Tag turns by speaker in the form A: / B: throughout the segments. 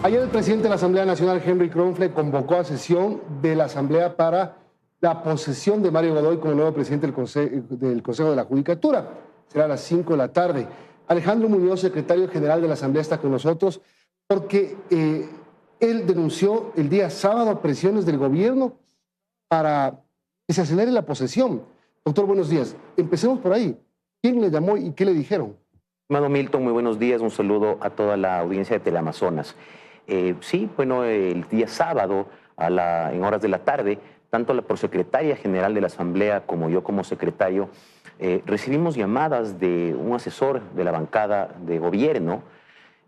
A: Ayer el presidente de la Asamblea Nacional, Henry Kronfle, convocó a sesión de la Asamblea para la posesión de Mario Godoy como nuevo presidente del Consejo de la Judicatura. Será a las 5 de la tarde. Alejandro Muñoz, secretario general de la Asamblea, está con nosotros porque él denunció el día sábado presiones del gobierno para que se acelere la posesión. Doctor, buenos días. Empecemos por ahí. ¿Quién le llamó y qué le dijeron?
B: Estimado Milton, muy buenos días. Un saludo a toda la audiencia de Teleamazonas. Sí, bueno, el día sábado, en horas de la tarde, tanto la prosecretaria general de la Asamblea como yo como secretario, recibimos llamadas de un asesor de la bancada de gobierno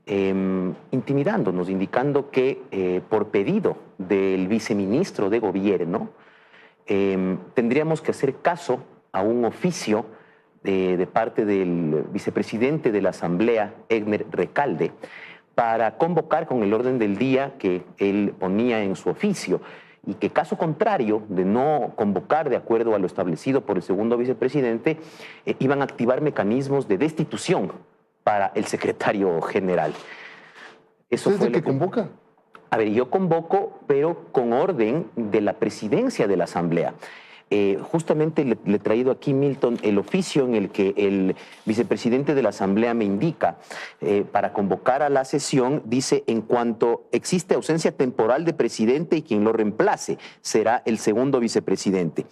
B: intimidándonos, indicando que por pedido del viceministro de gobierno tendríamos que hacer caso a un oficio de parte del vicepresidente de la Asamblea, Egner Recalde, para convocar con el orden del día que él ponía en su oficio, y que caso contrario de no convocar de acuerdo a lo establecido por el segundo vicepresidente, iban a activar mecanismos de destitución para el secretario general. Eso
A: ¿Desde que convoca?
B: A ver, yo convoco, pero con orden de la presidencia de la Asamblea. Justamente le he traído aquí, Milton, el oficio en el que el vicepresidente de la Asamblea me indica para convocar a la sesión. Dice: en cuanto existe ausencia temporal de presidente y quien lo reemplace será el segundo vicepresidente.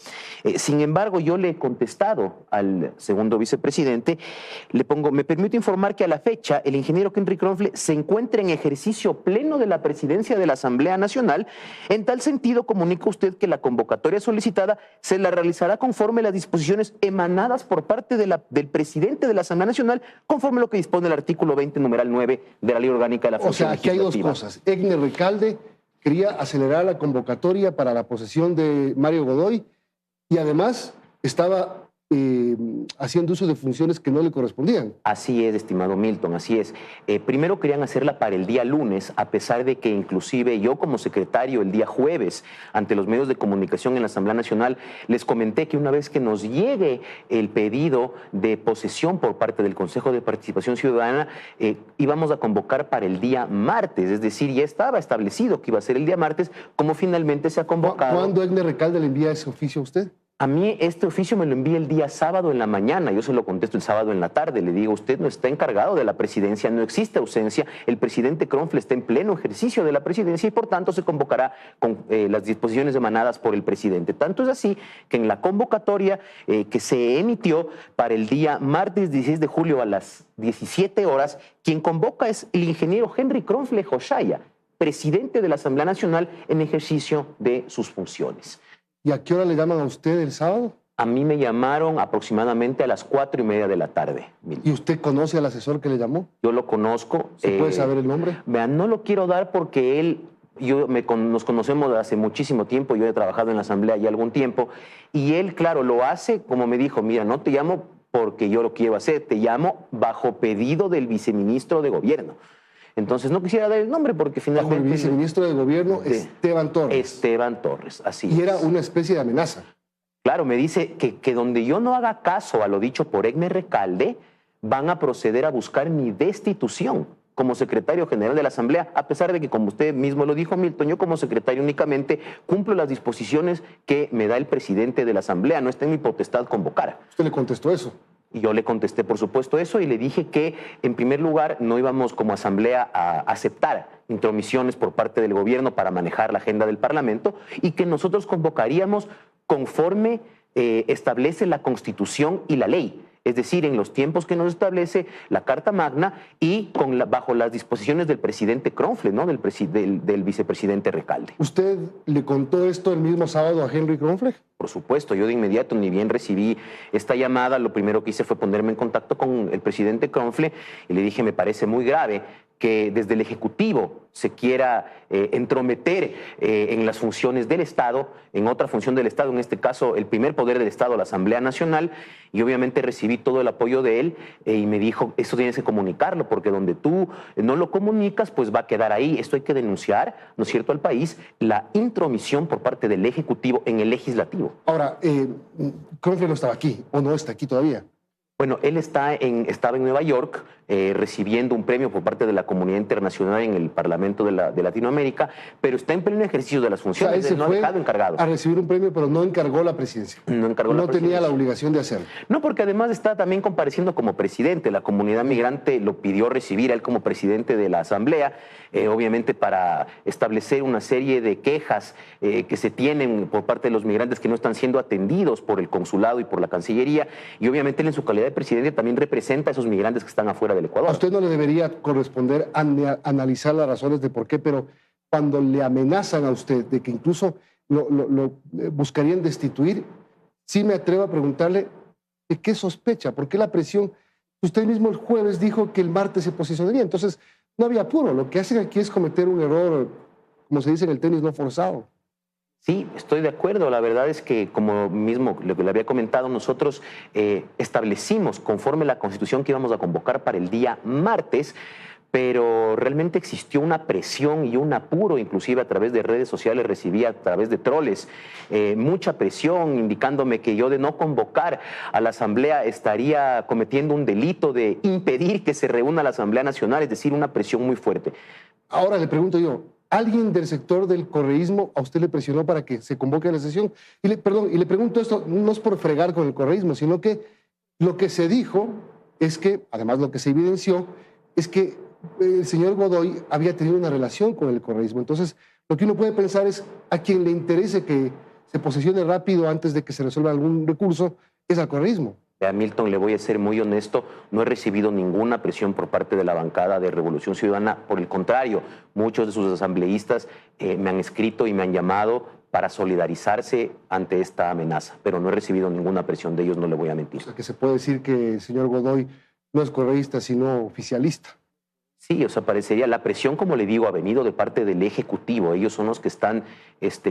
B: Sin embargo, yo le he contestado al segundo vicepresidente, le pongo: me permito informar que a la fecha el ingeniero Henry Kronfle se encuentra en ejercicio pleno de la presidencia de la Asamblea Nacional. En tal sentido, comunica usted que la convocatoria solicitada se la realizará conforme a las disposiciones emanadas por parte del presidente de la Asamblea Nacional, conforme a lo que dispone el artículo 20, numeral 9 de la Ley Orgánica de la Función
A: Legislativa. O sea, aquí hay dos cosas. Egner Recalde quería acelerar la convocatoria para la posesión de Mario Godoy y además estaba haciendo uso de funciones que no le correspondían.
B: Así es, estimado Milton, así es. Primero querían hacerla para el día lunes, a pesar de que inclusive yo como secretario el día jueves, ante los medios de comunicación en la Asamblea Nacional, les comenté que una vez que nos llegue el pedido de posesión por parte del Consejo de Participación Ciudadana, íbamos a convocar para el día martes, es decir, ya estaba establecido que iba a ser el día martes, como finalmente se ha convocado.
A: ¿Cuándo Egner Recalde le envía ese oficio a usted?
B: A mí este oficio me lo envía el día sábado en la mañana, yo se lo contesto el sábado en la tarde, le digo: usted no está encargado de la presidencia, no existe ausencia, el presidente Kronfle está en pleno ejercicio de la presidencia y por tanto se convocará con las disposiciones emanadas por el presidente. Tanto es así que en la convocatoria que se emitió para el día martes 16 de julio a las 17 horas, quien convoca es el ingeniero Henry Kronfle Joshaya, presidente de la Asamblea Nacional en ejercicio de sus funciones.
A: ¿Y a qué hora le llaman a usted el sábado?
B: A mí me llamaron aproximadamente a las 4:30 de la tarde.
A: ¿Y usted conoce al asesor que le llamó?
B: Yo lo conozco.
A: ¿Se puede saber el nombre?
B: Vean, no lo quiero dar porque nos conocemos de hace muchísimo tiempo, yo he trabajado en la Asamblea ya algún tiempo, y él, claro, lo hace como me dijo: mira, no te llamo porque yo lo quiero hacer, te llamo bajo pedido del viceministro de gobierno. Entonces no quisiera dar el nombre porque finalmente...
A: Bajo el viceministro de gobierno, Esteban Torres.
B: Esteban Torres, así
A: es. Y era una especie de amenaza.
B: Claro, me dice que donde yo no haga caso a lo dicho por Egner Recalde, van a proceder a buscar mi destitución como secretario general de la Asamblea, a pesar de que, como usted mismo lo dijo, Milton, yo como secretario únicamente cumplo las disposiciones que me da el presidente de la Asamblea, no está en mi potestad convocar.
A: ¿Usted le contestó eso?
B: Y yo le contesté, por supuesto, eso, y le dije que, en primer lugar, no íbamos como Asamblea a aceptar intromisiones por parte del gobierno para manejar la agenda del Parlamento y que nosotros convocaríamos conforme establece la Constitución y la ley. Es decir, en los tiempos que nos establece la Carta Magna y bajo las disposiciones del presidente Kronfle, ¿no? del vicepresidente Recalde.
A: ¿Usted le contó esto el mismo sábado a Henry Kronfle?
B: Por supuesto, yo de inmediato, ni bien recibí esta llamada, lo primero que hice fue ponerme en contacto con el presidente Kronfle y le dije: me parece muy grave que desde el Ejecutivo se quiera entrometer en las funciones del Estado, en otra función del Estado, en este caso el primer poder del Estado, la Asamblea Nacional, y obviamente recibí todo el apoyo de él y me dijo: eso tienes que comunicarlo, porque donde tú no lo comunicas, pues va a quedar ahí. Esto hay que denunciar, ¿no es cierto?, al país, la intromisión por parte del Ejecutivo en el Legislativo.
A: Ahora, Kronfle no estaba aquí, o no está aquí todavía.
B: Bueno, él estaba en Nueva York, recibiendo un premio por parte de la comunidad internacional en el Parlamento de Latinoamérica, pero está en pleno ejercicio de las funciones,
A: O sea,
B: no ha dejado encargado.
A: A recibir un premio, pero no encargó la presidencia.
B: No encargó la
A: No
B: presidencia.
A: tenía la obligación de hacerlo.
B: No, porque además está también compareciendo como presidente. La comunidad migrante lo pidió recibir a él como presidente de la Asamblea, obviamente para establecer una serie de quejas que se tienen por parte de los migrantes que no están siendo atendidos por el consulado y por la Cancillería, y obviamente él en su calidad de presidente también representa a esos migrantes que están afuera del Ecuador.
A: A usted no le debería corresponder analizar las razones de por qué, pero cuando le amenazan a usted de que incluso lo buscarían destituir, sí me atrevo a preguntarle de qué sospecha, por qué la presión. Usted mismo el jueves dijo que el martes se posicionaría, entonces no había apuro. Lo que hacen aquí es cometer un error, como se dice en el tenis, no forzado.
B: Sí, estoy de acuerdo. La verdad es que, como mismo lo que le había comentado, nosotros establecimos conforme la Constitución que íbamos a convocar para el día martes, pero realmente existió una presión y un apuro, inclusive a través de redes sociales, recibí a través de troles mucha presión indicándome que yo de no convocar a la Asamblea estaría cometiendo un delito de impedir que se reúna la Asamblea Nacional, es decir, una presión muy fuerte.
A: Ahora le pregunto yo, ¿alguien del sector del correísmo a usted le presionó para que se convoque a la sesión? Y le pregunto esto, no es por fregar con el correísmo, sino que lo que se dijo es que, además lo que se evidenció, es que el señor Godoy había tenido una relación con el correísmo. Entonces, lo que uno puede pensar es a quien le interese que se posesione rápido antes de que se resuelva algún recurso, es al correísmo.
B: A Milton, le voy a ser muy honesto, no he recibido ninguna presión por parte de la bancada de Revolución Ciudadana. Por el contrario, muchos de sus asambleístas me han escrito y me han llamado para solidarizarse ante esta amenaza, pero no he recibido ninguna presión de ellos, no le voy a mentir.
A: O sea, que se puede decir que el señor Godoy no es correísta, sino oficialista.
B: Sí, o sea, parecería, la presión, como le digo, ha venido de parte del Ejecutivo. Ellos son los que están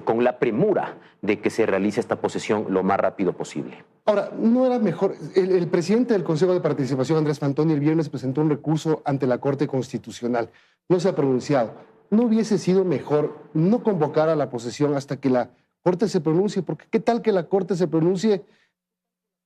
B: con la premura de que se realice esta posesión lo más rápido posible.
A: Ahora, ¿no era mejor? El presidente del Consejo de Participación, Andrés Fantoni, el viernes presentó un recurso ante la Corte Constitucional. No se ha pronunciado. ¿No hubiese sido mejor no convocar a la posesión hasta que la Corte se pronuncie? Porque ¿qué tal que la Corte se pronuncie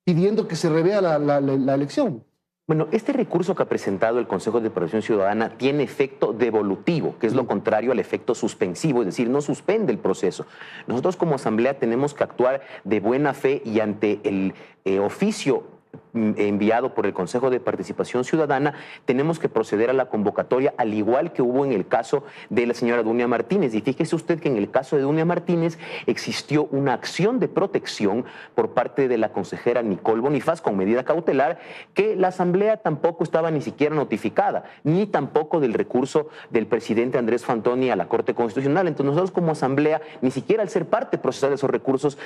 A: pidiendo que se revea la elección?
B: Bueno, este recurso que ha presentado el Consejo de Participación Ciudadana tiene efecto devolutivo, que es lo contrario al efecto suspensivo, es decir, no suspende el proceso. Nosotros como Asamblea tenemos que actuar de buena fe y ante el oficio enviado por el Consejo de Participación Ciudadana, tenemos que proceder a la convocatoria, al igual que hubo en el caso de la señora Dunia Martínez. Y fíjese usted que en el caso de Dunia Martínez existió una acción de protección por parte de la consejera Nicole Bonifaz con medida cautelar, que la Asamblea tampoco estaba ni siquiera notificada, ni tampoco del recurso del presidente Andrés Fantoni a la Corte Constitucional. Entonces nosotros como Asamblea, ni siquiera al ser parte procesal de esos recursos,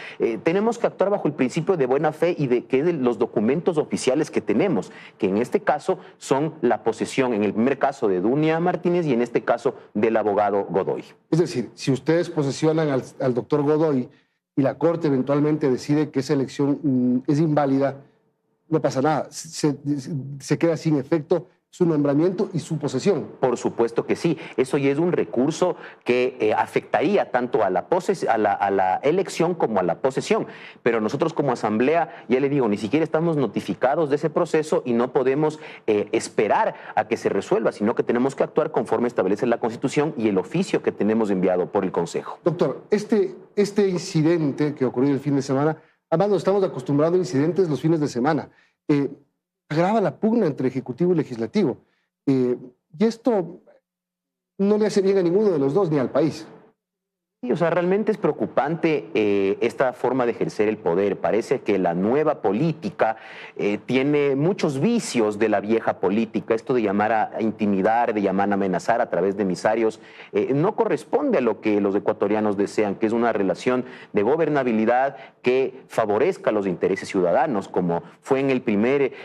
B: tenemos que actuar bajo el principio de buena fe y de que los documentos oficiales que tenemos, que en este caso son la posesión, en el primer caso de Dunia Martínez y en este caso del abogado Godoy.
A: Es decir, si ustedes posesionan al doctor Godoy y la Corte eventualmente decide que esa elección es inválida, no pasa nada, se queda sin efecto su nombramiento y su posesión.
B: Por supuesto que sí. Eso ya es un recurso que afectaría tanto a la elección como a la posesión. Pero nosotros como Asamblea, ya le digo, ni siquiera estamos notificados de ese proceso y no podemos esperar a que se resuelva, sino que tenemos que actuar conforme establece la Constitución y el oficio que tenemos enviado por el Consejo.
A: Doctor, este incidente que ocurrió el fin de semana, además nos estamos acostumbrados a incidentes los fines de semana, agrava la pugna entre Ejecutivo y Legislativo. Y esto no le hace bien a ninguno de los dos ni al país.
B: Sí, o sea, realmente es preocupante esta forma de ejercer el poder. Parece que la nueva política tiene muchos vicios de la vieja política. Esto de llamar a intimidar, de llamar a amenazar a través de emisarios, no corresponde a lo que los ecuatorianos desean, que es una relación de gobernabilidad que favorezca los intereses ciudadanos, como fue en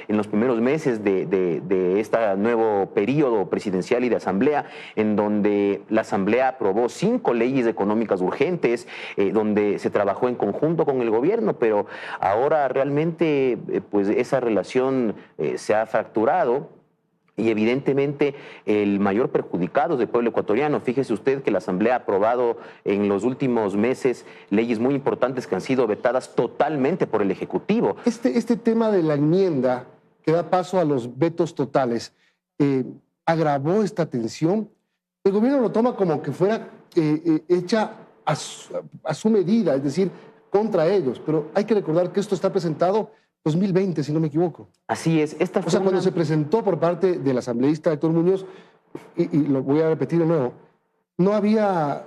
B: los primeros meses de este nuevo periodo presidencial y de asamblea, en donde la asamblea aprobó 5 leyes económicas urgentes, donde se trabajó en conjunto con el gobierno, pero ahora realmente pues esa relación se ha fracturado. Y evidentemente el mayor perjudicado es el pueblo ecuatoriano. Fíjese usted que la Asamblea ha aprobado en los últimos meses leyes muy importantes que han sido vetadas totalmente por el Ejecutivo.
A: Este tema de la enmienda que da paso a los vetos totales, agravó esta tensión. El gobierno lo toma como que fuera hecha a su medida, es decir, contra ellos. Pero hay que recordar que esto está presentado 2020, si no me equivoco.
B: Así es.
A: O sea, cuando se presentó por parte del asambleísta Héctor Muñoz, y lo voy a repetir de nuevo, no había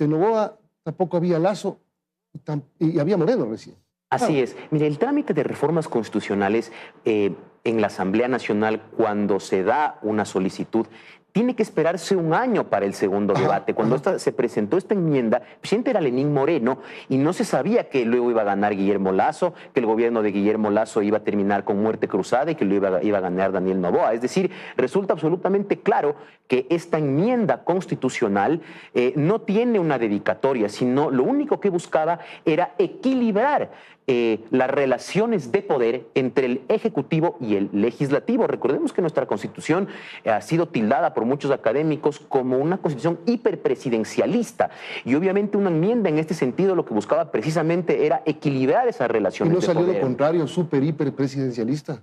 A: Noboa, tampoco había Lazo, y había Moreno recién.
B: Así es. Mire, el trámite de reformas constitucionales en la Asamblea Nacional, cuando se da una solicitud, tiene que esperarse un año para el segundo debate. Cuando se presentó esta enmienda, el presidente era Lenín Moreno y no se sabía que luego iba a ganar Guillermo Lazo, que el gobierno de Guillermo Lazo iba a terminar con muerte cruzada y que lo iba a ganar Daniel Noboa. Es decir, resulta absolutamente claro que esta enmienda constitucional no tiene una dedicatoria, sino lo único que buscaba era equilibrar las relaciones de poder entre el Ejecutivo y el Legislativo. Recordemos que nuestra Constitución ha sido tildada por muchos académicos como una Constitución hiperpresidencialista, y obviamente una enmienda en este sentido lo que buscaba precisamente era equilibrar esas relaciones de poder.
A: ¿Y no salió lo contrario, hiperpresidencialista?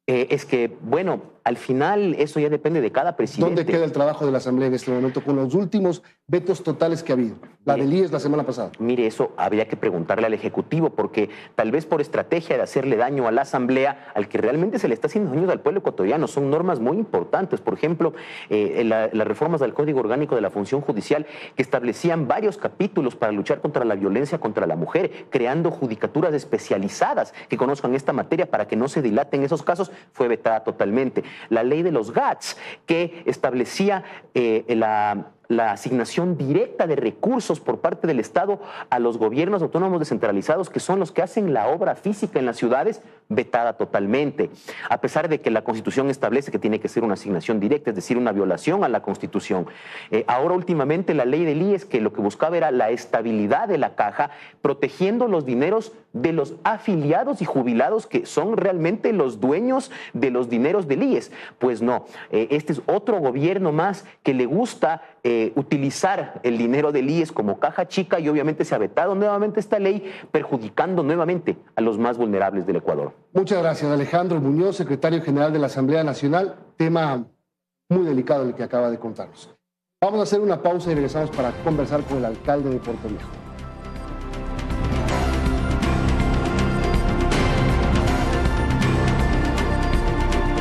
B: Es que, bueno, al final eso ya depende de cada presidente.
A: ¿Dónde queda el trabajo de la Asamblea en este momento con los últimos vetos totales que ha habido? La del IES la semana pasada.
B: Mire, eso habría que preguntarle al Ejecutivo, porque tal vez por estrategia de hacerle daño a la Asamblea, al que realmente se le está haciendo daño al pueblo ecuatoriano, son normas muy importantes. Por ejemplo, las reformas al Código Orgánico de la Función Judicial, que establecían varios capítulos para luchar contra la violencia contra la mujer, creando judicaturas especializadas que conozcan esta materia para que no se dilaten esos casos, fue vetada totalmente. La ley de los GATS, que establecía la asignación directa de recursos por parte del Estado a los gobiernos autónomos descentralizados, que son los que hacen la obra física en las ciudades, vetada totalmente. A pesar de que la Constitución establece que tiene que ser una asignación directa, es decir, una violación a la Constitución. Ahora últimamente la ley del IES, que lo que buscaba era la estabilidad de la caja, protegiendo los dineros de los afiliados y jubilados que son realmente los dueños de los dineros del IES. Pues no, este es otro gobierno más que le gusta utilizar el dinero del IES como caja chica, y obviamente se ha vetado nuevamente esta ley, perjudicando nuevamente a los más vulnerables del Ecuador.
A: Muchas gracias, Alejandro Muñoz, secretario general de la Asamblea Nacional. Tema muy delicado el que acaba de contarnos. Vamos a hacer una pausa y regresamos para conversar con el alcalde de Puerto Viejo.